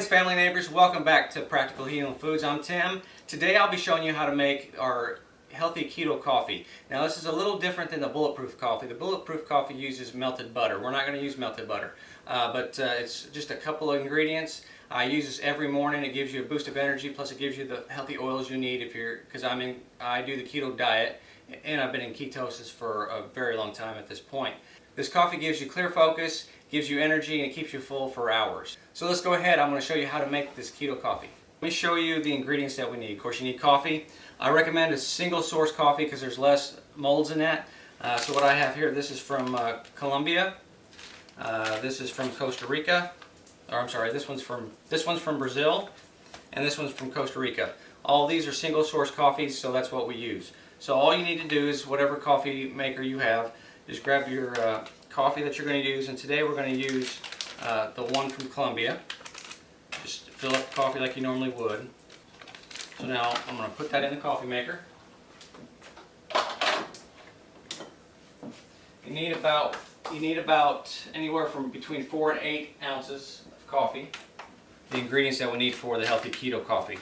friends, family, neighbors, welcome back to Practical Healing Foods. I'm Tim. Today I'll be showing you how to make our healthy keto coffee. Now this is a little different than the Bulletproof Coffee. The Bulletproof Coffee uses melted butter. We're not going to use melted butter, but it's just a couple of ingredients. I use this every morning. It gives you a boost of energy, plus it gives you the healthy oils you need because I do the keto diet, and I've been in ketosis for a very long time at this point. This coffee gives you clear focus, gives you energy, and it keeps you full for hours. So let's go ahead. I'm going to show you how to make this keto coffee. Let me show you the ingredients that we need. Of course, you need coffee. I recommend a single source coffee because there's less molds in that. So what I have here, this is from Colombia. This is from Costa Rica. Or I'm sorry, this one's from Brazil, and this one's from Costa Rica. All these are single source coffees, so that's what we use. So all you need to do is whatever coffee maker you have, just grab your coffee that you're going to use, and today we're going to use the one from Colombia. Just fill up the coffee like you normally would. So now I'm going to put that in the coffee maker. You need about anywhere from between 4 and 8 ounces of coffee. The ingredients that we need for the healthy keto coffee.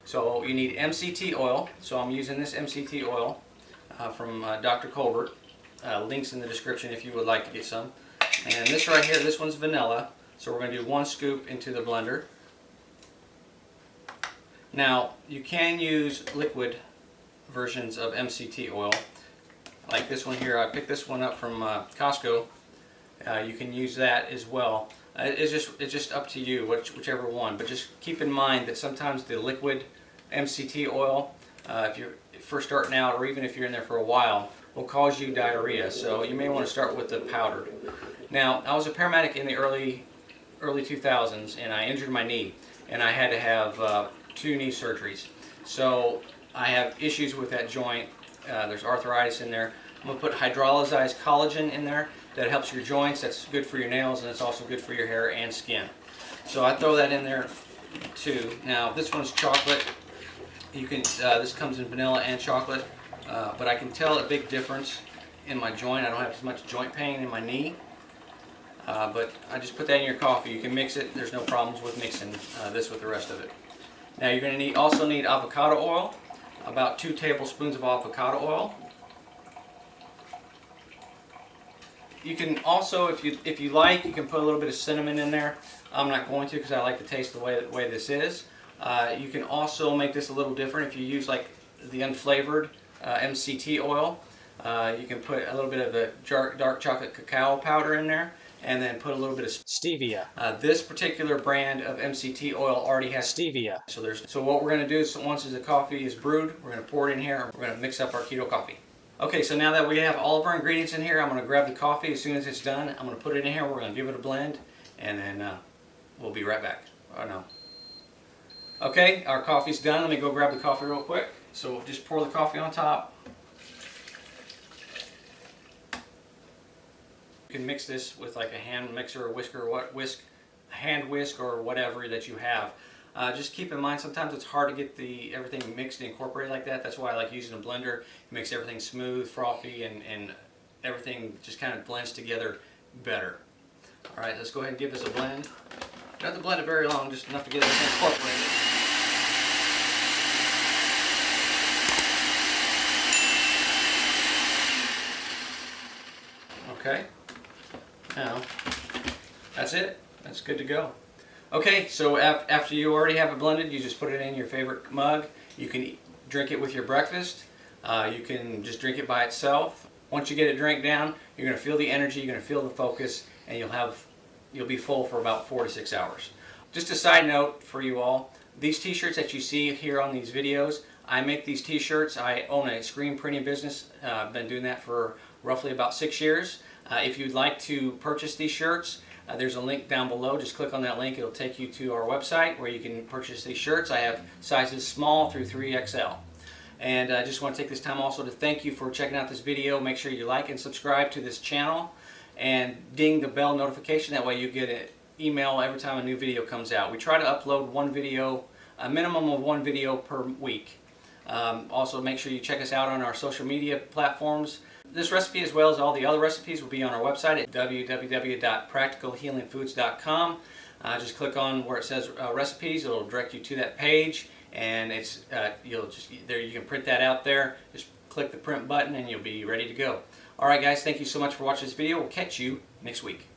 So you need MCT oil. So I'm using this MCT oil from Dr. Colbert. Links in the description if you would like to get some. And this right here, this one's vanilla. So we're going to do 1 scoop into the blender. Now you can use liquid versions of MCT oil, like this one here. I picked this one up from Costco. You can use that as well. It's just up to you, whichever one. But just keep in mind that sometimes the liquid MCT oil, if you're first starting out, or even if you're in there for a while, will cause you diarrhea. So you may want to start with the powdered. Now, I was a paramedic in the early 2000s, and I injured my knee, and I had to have 2 knee surgeries. So I have issues with that joint. There's arthritis in there. I'm going to put hydrolyzed collagen in there. That helps your joints. That's good for your nails, and it's also good for your hair and skin. So I throw that in there too. Now this one's chocolate. You can this comes in vanilla and chocolate, but I can tell a big difference in my joint. I don't have as much joint pain in my knee. But I just put that in your coffee. You can mix it. There's no problems with mixing this with the rest of it. Now you're going to also need avocado oil, about 2 tablespoons of avocado oil. You can also, if you like, you can put a little bit of cinnamon in there. I'm not going to because I like the taste the way this is. You can also make this a little different if you use like the unflavored MCT oil. You can put a little bit of the dark chocolate cacao powder in there, and then put a little bit of stevia. This particular brand of MCT oil already has stevia. So what we're going to do is once the coffee is brewed, we're going to pour it in here, and we're going to mix up our keto coffee. Okay, so now that we have all of our ingredients in here, I'm going to grab the coffee as soon as it's done. I'm going to put it in here, we're going to give it a blend, and then we'll be right back. Oh no. Okay, our coffee's done. Let me go grab the coffee real quick. So we'll just pour the coffee on top. You can mix this with like a hand mixer or whisker or hand whisk or whatever that you have. Just keep in mind sometimes it's hard to get everything mixed and incorporated like that. That's why I like using a blender. It makes everything smooth, frothy, and everything just kind of blends together better. Alright, let's go ahead and give this a blend. You don't have to blend it very long, just enough to get it incorporated. Okay. Now, that's it. That's good to go. Okay, so after you already have it blended, you just put it in your favorite mug. You can drink it with your breakfast. You can just drink it by itself. Once you get it drank down, you're going to feel the energy, you're going to feel the focus, and you'll be full for about 4 to 6 hours. Just a side note for you all, these t-shirts that you see here on these videos, I make these t-shirts. I own a screen printing business. I've been doing that for roughly about 6 years. If you'd like to purchase these shirts, there's a link down below. Just click on that link. It'll take you to our website where you can purchase these shirts. I have sizes small through 3XL. And I just want to take this time also to thank you for checking out this video. Make sure you like and subscribe to this channel and ding the bell notification. That way you get an email every time a new video comes out. We try to upload one video, a minimum of 1 video per week. Also make sure you check us out on our social media platforms. This recipe, as well as all the other recipes, will be on our website at www.practicalhealingfoods.com. Just click on where it says recipes. It'll direct you to that page, and it's there. You can print that out there. Just click the print button, and you'll be ready to go. All right, guys. Thank you so much for watching this video. We'll catch you next week.